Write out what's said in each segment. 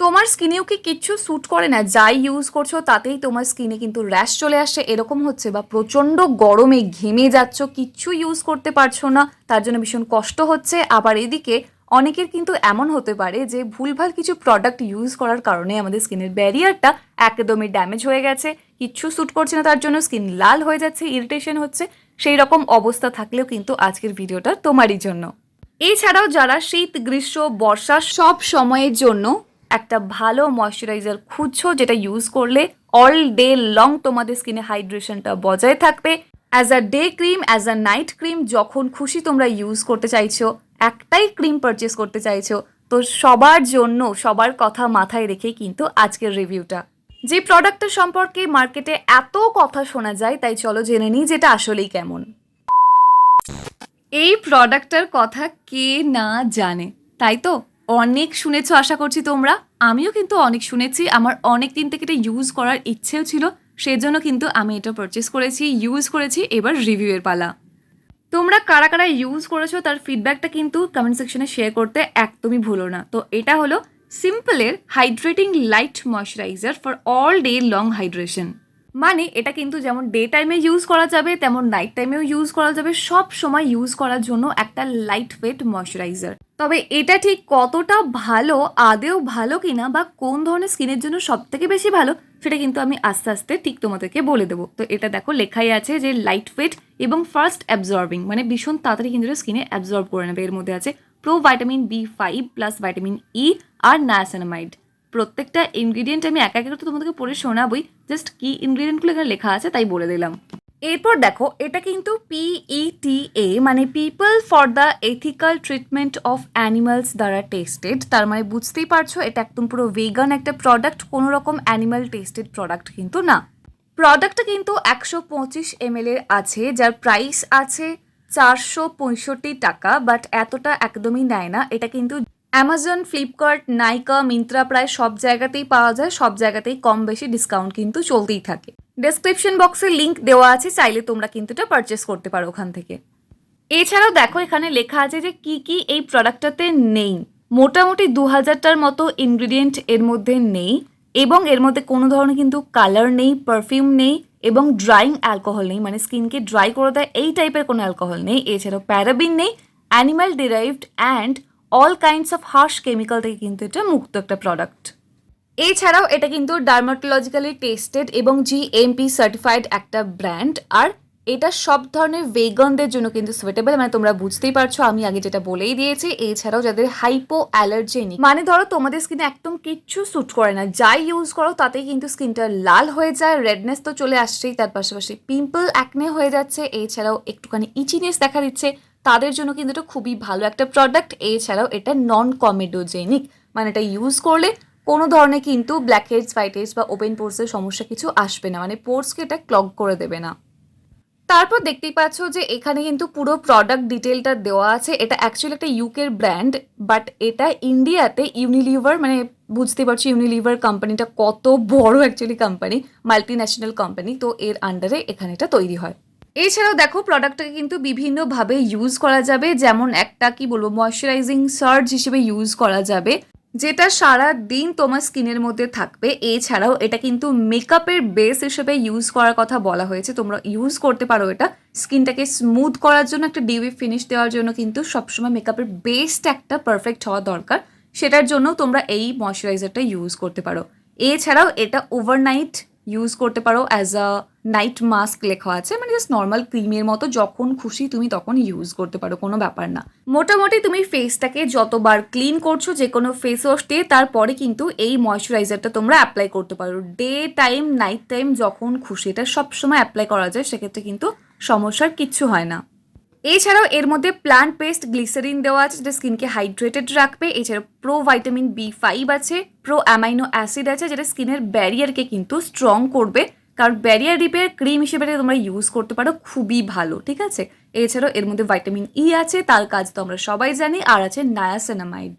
তোমার স্কিনেও কি কিচ্ছু স্যুট করে না, যাই ইউজ করছো তাতেই তোমার স্কিনে কিন্তু র্যাশ চলে আসছে এরকম হচ্ছে, বা প্রচণ্ড গরমে ঘেমে যাচ্ছ, কিচ্ছু ইউজ করতে পারছো না, তার জন্য ভীষণ কষ্ট হচ্ছে। আবার এদিকে অনেকের কিন্তু এমন হতে পারে যে ভুলভাল কিছু প্রোডাক্ট ইউজ করার কারণে আমাদের স্কিনের ব্যারিয়ারটা একদমই ড্যামেজ হয়ে গেছে, কিচ্ছু স্যুট করছে না, তার জন্য স্কিন লাল হয়ে যাচ্ছে, ইরিটেশন হচ্ছে। সেই রকম অবস্থা থাকলেও কিন্তু আজকের ভিডিওটা তোমারই জন্য। এছাড়াও যারা শীত, গ্রীষ্ম, বর্ষা সব সময়ের জন্য একটা ভালো ময়শ্চারাইজার খুঁজছো যেটা ইউজ করলে অল ডে লং তোমাদের স্কিনে হাইড্রেশনটা বজায় থাকবে, as a day cream, as a night cream, যখন খুশি তোমরা ইউজ করতে চাইছো, একটাই ক্রিম পারচেস করতে চাইছো, তো সবার জন্য সবার কথা মাথায় রেখে কিন্তু আজকের রিভিউটা। যে প্রোডাক্টটা সম্পর্কে মার্কেটে এত কথা শোনা যায়, তাই চলো জেনে নিই যেটা আসলেই কেমন। এই প্রোডাক্টটার কথা কে না জানে, তাই তো? অনেক শুনেছো আশা করছি তোমরা, আমিও কিন্তু অনেক শুনেছি, আমার অনেক দিন থেকে এটা ইউজ করার ইচ্ছেও ছিল, সেজন্য কিন্তু আমি এটা পারচেস করেছি, ইউজ করেছি। এবার রিভিউয়ের পালা। তোমরা কারা কারা ইউজ করেছো তার ফিডব্যাকটা কিন্তু কমেন্ট সেকশনে শেয়ার করতে একদমই ভুলো না। তো এটা হলো সিম্পলের hydrating light moisturiser for all day long hydration. মানে এটা কিন্তু যেমন ডে টাইমে ইউজ করা যাবে তেমন নাইট টাইমেও ইউজ করা যাবে, সব সময় ইউজ করার জন্য একটা লাইট ওয়েট ময়শ্চারাইজার। তবে এটা ঠিক কতটা ভালো, আদেও ভালো কিনা, বা কোন ধরনের স্কিনের জন্য সব থেকে বেশি ভালো, সেটা কিন্তু আমি আস্তে আস্তে ঠিক তোমাদেরকে বলে দেবো। তো এটা দেখো লেখাই আছে যে লাইট ওয়েট এবং ফার্স্ট অ্যাবজর্বিং, মানে ভীষণ তাড়াতাড়ি কিন্তু স্কিনে অ্যাবজর্ব করে নেবে। এর মধ্যে আছে pro vitamin B5 plus vitamin E আর নায়াসিনামাইড। প্রত্যেকটা ইনগ্রিডিয়েন্ট আমি এক এক করে তোমাদেরকে পড়ে শোনাবই, জাস্ট কি ইনগ্রিডিয়েন্টগুলো এখানে লেখা আছে তাই বলে দিলাম। এরপর দেখো এটা কিন্তু PETA মানে people for the ethical treatment of animals দ্বারা টেস্টেড। তার মানে বুঝতেই পারছো এটা একদম পুরো ভেগান একটা প্রোডাক্ট, কোনো রকম অ্যানিমাল টেস্টেড প্রোডাক্ট কিন্তু না। প্রোডাক্টটা কিন্তু 125 ml এর আছে, যার প্রাইস আছে 465 টাকা, বাট এতটা একদমই নেয় না। এটা কিন্তু অ্যামাজন, ফ্লিপকার্ট, নাইকা, মিন্ত্রা প্রায় সব জায়গাতেই পাওয়া যায়, সব জায়গাতেই কম বেশি ডিসকাউন্ট কিন্তু চলতেই থাকে। ডেসক্রিপশন বক্সে লিঙ্ক দেওয়া আছে, চাইলে তোমরা কিন্তু এটা পারচেস করতে পারো ওখান থেকে। এছাড়াও দেখো এখানে লেখা আছে যে কি কি এই প্রোডাক্টটাতে নেই। মোটামুটি 2000টার মতো ইনগ্রিডিয়েন্ট এর মধ্যে নেই, এবং এর মধ্যে কোনো ধরনের কিন্তু কালার নেই, পারফিউম নেই, এবং ড্রাইং অ্যালকোহল নেই, মানে স্কিনকে ড্রাই করে দেয় এই টাইপের কোনো অ্যালকোহল নেই। এছাড়াও প্যারাবিন নেই, animal derived and all kinds of harsh chemical থেকে কিন্তু এটা মুক্ত একটা প্রোডাক্ট। এছাড়াও এটা কিন্তু ডার্মাটোলজিক্যালি টেস্টেড এবং GMP সার্টিফাইড একটা ব্র্যান্ড, আর এটা সব ধরনের ভেগানদের জন্য কিন্তু সুইটেবল, মানে তোমরা বুঝতেই পারছো আমি আগে যেটা বলেই দিয়েছি। এছাড়াও যাদের হাইপো অ্যালার্জেনিক, মানে ধরো তোমাদের স্কিনে একদম কিচ্ছু স্যুট করে না, যাই ইউজ করো তাতেই কিন্তু স্কিনটা লাল হয়ে যায়, রেডনেস তো চলে আসছেই, তার পাশাপাশি পিম্পল, অ্যাকনে হয়ে যাচ্ছে, এছাড়াও একটুখানি ইচিনেস দেখা দিচ্ছে, তাদের জন্য কিন্তু এটা খুবই ভালো একটা প্রোডাক্ট। এছাড়াও এটা নন কমেডোজেনিক, মানে এটা ইউজ করলে কোনো ধরনের কিন্তু ব্ল্যাক হেডস, হোয়াইট হেডস বা ওপেন পোর্সের সমস্যা কিছু আসবে না, মানে পোর্সকে এটা ক্লগ করে দেবে না। তারপর দেখতেই পাচ্ছ যে এখানে কিন্তু পুরো প্রোডাক্ট ডিটেলটা দেওয়া আছে। এটা অ্যাকচুয়ালি একটা ইউকের ব্র্যান্ড, বাট এটা ইন্ডিয়াতে ইউনিলিভার, মানে বুঝতেই পারছি ইউনিলিভার কোম্পানিটা কত বড় actually company, multi national company, তো এর আন্ডারে এখানে এটা তৈরি হয়। এছাড়াও দেখো প্রোডাক্টটাকে কিন্তু বিভিন্নভাবে ইউজ করা যাবে, যেমন একটা কি বলবো ময়শ্চারাইজিং সার্জ হিসেবে ইউজ করা যাবে, যেটা সারা দিন তোমার স্কিনের মধ্যে থাকবে। এছাড়াও এটা কিন্তু মেকআপের বেস হিসেবে ইউজ করার কথা বলা হয়েছে, তোমরা ইউজ করতে পারো এটা স্কিনটাকে স্মুথ করার জন্য, একটা ডিউই ফিনিশ দেওয়ার জন্য কিন্তু সবসময় মেকআপের বেসটা একটা পারফেক্ট হওয়া দরকার, সেটার জন্য তোমরা এই ময়শ্চারাইজারটা ইউজ করতে পারো। এছাড়াও এটা ওভারনাইট ইউজ করতে পারো, অ্যাজ আ নাইট মাস্ক লেখা আছে, মানে জাস্ট নর্মাল ক্রিমের মতো, যখন খুশি তুমি তখন ইউজ করতে পারো, কোনো ব্যাপার না। মোটামুটি তুমি ফেসটাকে যতবার ক্লিন করছো যে কোনো ফেস ওয়াশ দিয়ে, তারপরে কিন্তু এই ময়শ্চারাইজারটা তোমরা অ্যাপ্লাই করতে পারো ডে টাইম, নাইট টাইম, যখন খুশি এটা সবসময় অ্যাপ্লাই করা যায়, সেক্ষেত্রে কিন্তু সমস্যার কিচ্ছু হয় না। এছাড়াও এর মধ্যে প্লান্ট বেসড গ্লিসারিন দেওয়া আছে, যেটা স্কিনকে হাইড্রেটেড রাখবে। এছাড়াও প্রো ভাইটামিন B5 আছে, প্রো অ্যামাইনো অ্যাসিড আছে, যেটা স্কিনের ব্যারিয়ারকে কিন্তু স্ট্রং করবে, কারণ ব্যারিয়ার রিপেয়ার ক্রিম হিসেবে তোমরা ইউজ করতে পারো, খুবই ভালো, ঠিক আছে। এছাড়াও এর মধ্যে ভাইটামিন ই আছে, তার কাজ তো আমরা সবাই জানি, আর আছে নায়াসিনামাইড,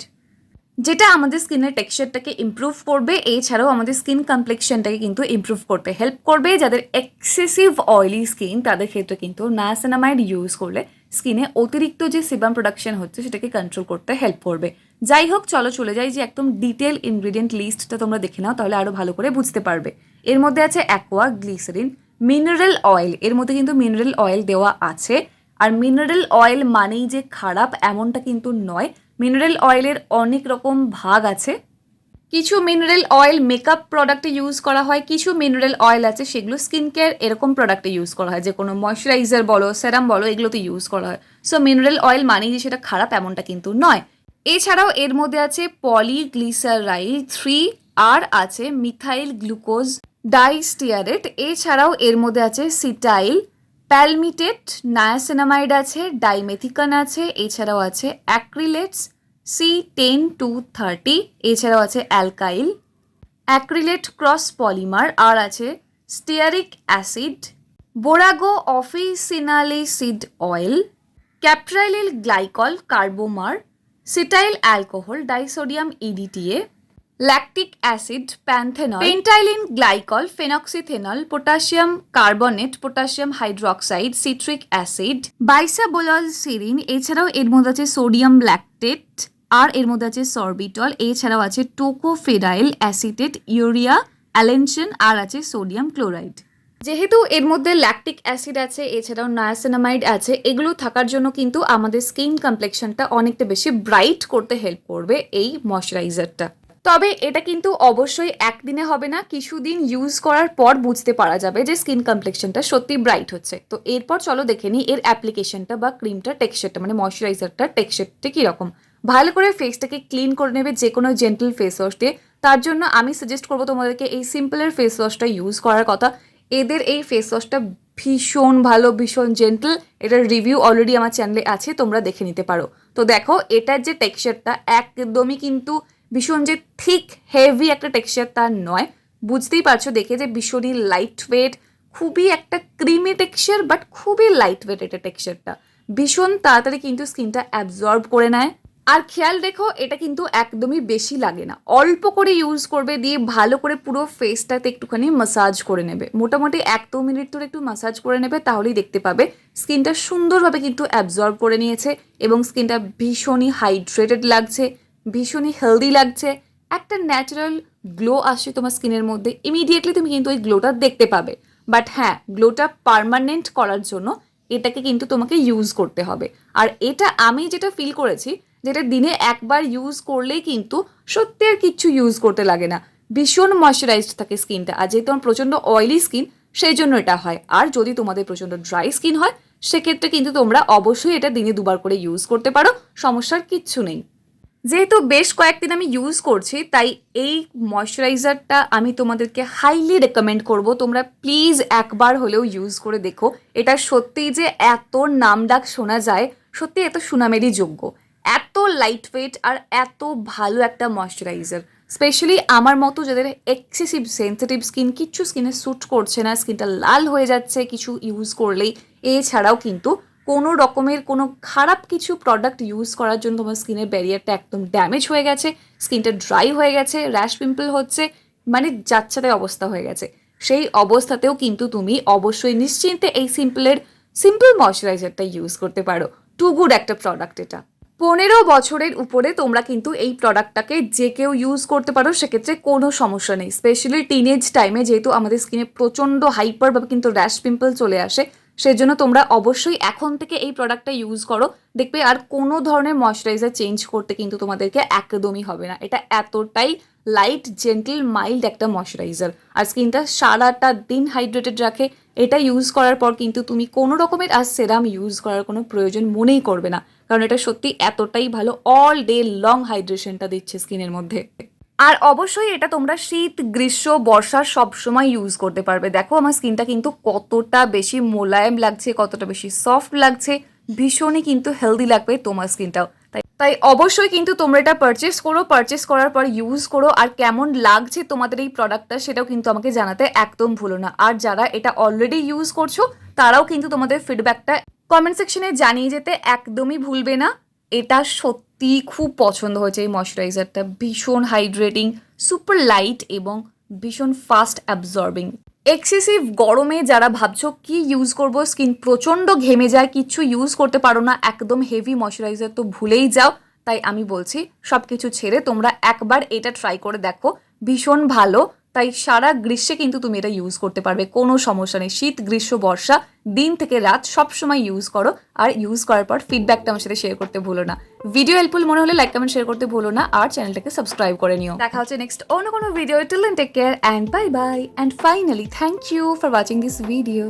যেটা আমাদের স্কিনের টেক্সচারটাকে ইমপ্রুভ করবে। এছাড়াও আমাদের স্কিন কমপ্লেক্সনটাকে কিন্তু ইমপ্রুভ করতে হেল্প করবে। যাদের এক্সেসিভ অয়েলি স্কিন তাদের ক্ষেত্রে কিন্তু নায়াসিনামাইড ইউজ করলে স্কিনে অতিরিক্ত যে সেবাম প্রোডাকশন হচ্ছে সেটাকে কন্ট্রোল করতে হেল্প করবে। যাই হোক, চলো চলে যাই যে একদম ডিটেল ইনগ্রিডিয়েন্ট লিস্টটা তোমরা দেখে নাও, তাহলে আরও ভালো করে বুঝতে পারবে। এর মধ্যে আছে অ্যাকোয়া, গ্লিসারিন, মিনারেল অয়েল, এর মধ্যে কিন্তু মিনারেল অয়েল দেওয়া আছে। আর মিনারেল অয়েল মানেই যে খারাপ এমনটা কিন্তু নয়, মিনারেল অয়েলের অনেক রকম ভাগ আছে। কিছু মিনারেল অয়েল মেকআপ প্রোডাক্টে ইউজ করা হয়, কিছু মিনারেল অয়েল আছে সেগুলো স্কিন কেয়ার এরকম প্রোডাক্টে ইউজ করা হয়, যে কোনো ময়শ্চারাইজার বলো, সেরাম বলো, এগুলোতে ইউজ করা হয়। সো মিনারেল অয়েল মানেই যে সেটা খারাপ এমনটা কিন্তু নয়। এছাড়াও এর মধ্যে আছে পলিগ্লিসারাইল 3, আর আছে মিথাইল গ্লুকোজ ডাইস্টিয়ারেট, এছাড়াও এর মধ্যে আছে সিটাইল, প্যালমিটেট, নায়াসিনামাইড আছে, ডাইমেথিকান আছে, এছাড়াও আছে অ্যাক্রিলেটস C10-30, এছাড়াও আছে অ্যালকাইল, অ্যাক্রিলেট ক্রস পলিমার, আর আছে stearic acid, borago officinalis seed oil, caprylyl glycol carbomer, cetyl alcohol, disodium EDTA, lactic acid, panthenol, pentylene glycol, phenoxyethanol, potassium carbonate, potassium hydroxide, citric acid, bisabolol serine, এছাড়াও এর মধ্যে আছে sodium lactate, আর এর মধ্যে আছে sorbitol, এছাড়াও আছে টোকোফেরাইল অ্যাসিটেট, ইউরিয়া, অ্যালেনশন, আর আছে সোডিয়াম ক্লোরাইড। যেহেতু এর মধ্যে ল্যাকটিক অ্যাসিড আছে, এছাড়াও নায়াসিনামাইড আছে, এগুলো থাকার জন্য কিন্তু আমাদের স্কিন কমপ্লেক্সনটা অনেকটা বেশি ব্রাইট করতে হেল্প করবে এই ময়শ্চারাইজারটা। তবে এটা কিন্তু অবশ্যই একদিনে হবে না, কিছুদিন ইউজ করার পর বুঝতে পারা যাবে যে স্কিন কমপ্লেক্সনটা সত্যি ব্রাইট হচ্ছে। তো এরপর চলো দেখে নিই এর অ্যাপ্লিকেশনটা বা ক্রিমটা টেক্সচারটা, মানে ময়শ্চারাইজারটার টেক্সচারটা কীরকম। ভালো করে ফেসটাকে ক্লিন করে নেবে যে কোনো জেন্টল ফেস ওয়াশ দিয়ে। তার জন্য আমি সাজেস্ট করবো তোমাদেরকে এই সিম্পলের ফেস ওয়াশটা ইউজ করার কথা। এদের এই ফেস ওয়াশটা ভীষণ ভালো, ভীষণ জেন্টল। এটার রিভিউ অলরেডি আমার চ্যানেলে আছে, তোমরা দেখে নিতে পারো। তো দেখো এটার যে টেক্সচারটা একদমই কিন্তু ভীষণ যে থিক হেভি একটা টেক্সচার তার নয়, বুঝতেই পারছো দেখে যে ভীষণই লাইট ওয়েট, খুবই একটা ক্রিমি টেক্সচার, বাট খুবই লাইট ওয়েট এটা টেক্সচারটা। ভীষণ তাড়াতাড়ি কিন্তু স্কিনটা অ্যাবজর্ব করে নেয়। আর খেয়াল রেখো এটা কিন্তু একদমই বেশি লাগে না, অল্প করে ইউজ করবে, দিয়ে ভালো করে পুরো ফেসটাতে একটুখানি মাসাজ করে নেবে, মোটামুটি 1-2 মিনিট ধরে একটু মাসাজ করে নেবে, তাহলেই দেখতে পাবে স্কিনটা সুন্দরভাবে কিন্তু অ্যাবজর্ব করে নিয়েছে এবং স্কিনটা ভীষণই হাইড্রেটেড লাগছে, ভীষণই হেলদি লাগছে, একটা ন্যাচারাল গ্লো আসছে তোমার স্কিনের মধ্যে। ইমিডিয়েটলি তুমি কিন্তু ওই গ্লোটা দেখতে পাবে। বাট হ্যাঁ, গ্লোটা পার্মানেন্ট করার জন্য এটাকে কিন্তু তোমাকে ইউজ করতে হবে। আর এটা আমি যেটা ফিল করেছি, যেটা দিনে একবার ইউজ করলেই কিন্তু সত্যি আর কিচ্ছু ইউজ করতে লাগে না, ভীষণ ময়শ্চারাইজড থাকে স্কিনটা। আর যেহেতু আমার প্রচণ্ড অয়েলি স্কিন, সেই জন্য এটা হয়। আর যদি তোমাদের প্রচণ্ড ড্রাই স্কিন হয়, সেক্ষেত্রে কিন্তু তোমরা অবশ্যই এটা দিনে 2বার করে ইউজ করতে পারো, সমস্যার কিচ্ছু নেই। যেহেতু বেশ কয়েকদিন আমি ইউজ করছি, তাই এই ময়শ্চারাইজারটা আমি তোমাদেরকে হাইলি রেকমেন্ড করব। তোমরা প্লিজ একবার হলেও ইউজ করে দেখো। এটা সত্যিই যে এত নামডাক শোনা যায়, সত্যি এত সুনামেরই যোগ্য, এত লাইট ওয়েট আর এত ভালো একটা ময়শ্চারাইজার। স্পেশালি আমার মতো যাদের এক্সেসিভ সেন্সিটিভ স্কিন, কিচ্ছু স্কিনে স্যুট করছে না, স্কিনটা লাল হয়ে যাচ্ছে কিছু ইউজ করলেই, এছাড়াও কিন্তু কোনো রকমের কোনো খারাপ কিছু প্রোডাক্ট ইউজ করার জন্য তোমার স্কিনের ব্যারিয়ারটা একদম ড্যামেজ হয়ে গেছে, স্কিনটা ড্রাই হয়ে গেছে, র্যাশ পিম্পল হচ্ছে, মানে যাচ্ছাতাই অবস্থা হয়ে গেছে, সেই অবস্থাতেও কিন্তু তুমি অবশ্যই নিশ্চিন্তে এই সিম্পল ময়শ্চারাইজারটা ইউজ করতে পারো। টু গুড একটা প্রোডাক্ট এটা। 15 বছরের উপরে তোমরা কিন্তু এই প্রোডাক্টটাকে যে কেউ ইউজ করতে পারো, সেক্ষেত্রে কোনো সমস্যা নেই। স্পেশালি টিনেজ টাইমে যেহেতু আমাদের স্কিনে প্রচণ্ড হাইপারভাবে কিন্তু র্যাশ পিম্পল চলে আসে, সেজন্য তোমরা অবশ্যই এখন থেকে এই প্রোডাক্টটা ইউজ করো, দেখবে আর কোনো ধরনের ময়শ্চারাইজার চেঞ্জ করতে কিন্তু তোমাদেরকে একদমই হবে না। এটা এতটাই লাইট, জেন্টল, মাইল্ড একটা ময়শ্চারাইজার, আর স্কিনটা সারাটা দিন হাইড্রেটেড রাখে। এটা ইউজ করার পর কিন্তু তুমি কোনো রকমের আর সেরাম ইউজ করার কোনো প্রয়োজন মনেই করবে না, কারণ এটা সত্যি এতটাই ভালো, অল ডে লং হাইড্রেশনটা দিচ্ছে স্কিনের মধ্যে। আর অবশ্যই এটা তোমরা শীত, গ্রীষ্ম, বর্ষা সব সময় ইউজ করতে পারবে। দেখো আমার স্কিনটা কিন্তু কতটা বেশি মোলায়েম লাগছে, কতটা বেশি সফট লাগছে, ভীষণই কিন্তু হেলদি লাগবে তোমার স্কিনটাও। তাই অবশ্যই কিন্তু তোমরা এটা পারচেস করো, পারচেস করার পর ইউজ করো, আর কেমন লাগছে তোমাদের এই প্রোডাক্টটা সেটাও কিন্তু আমাকে জানাতে একদম ভুলো না। আর যারা এটা অলরেডি ইউজ করছো, তারাও কিন্তু তোমাদের ফিডব্যাকটা কমেন্ট সেকশনে জানিয়ে যেতে একদমই ভুলবে না। এটা সত্যি খুব পছন্দ হয়েছে এই ময়শ্চারাইজারটা, ভীষণ হাইড্রেটিং, সুপার লাইট এবং ভীষণ ফাস্ট অ্যাবজর্বিং। এক্সেসিভ গরমে যারা ভাবছো কি ইউজ করবো, স্কিন প্রচণ্ড ঘেমে যায়, কিচ্ছু ইউজ করতে পারো না, একদম হেভি ময়শ্চারাইজার তো ভুলেই যাও, তাই আমি বলছি সব কিছু ছেড়ে তোমরা একবার এটা ট্রাই করে দেখো, ভীষণ ভালো। তাই সারা গ্রীষ্মে কিন্তু তুমি এটা ইউজ করতে পারবে, কোনো সমস্যা নেই। শীত, গ্রীষ্ম, বর্ষা, দিন থেকে রাত সব সময় ইউজ করো। আর ইউজ করার পর ফিডব্যাকটা আমার সাথে শেয়ার করতে ভুলো না। ভিডিও হেল্পফুল মনে হলে লাইক, কমেন্ট, শেয়ার করতে ভুলো না। আর চ্যানেলটাকে সাবস্ক্রাইব করে নিও। দেখা হচ্ছে নেক্সট অন্য কোনো video. Till then take care and bye bye. And finally thank you for watching this video.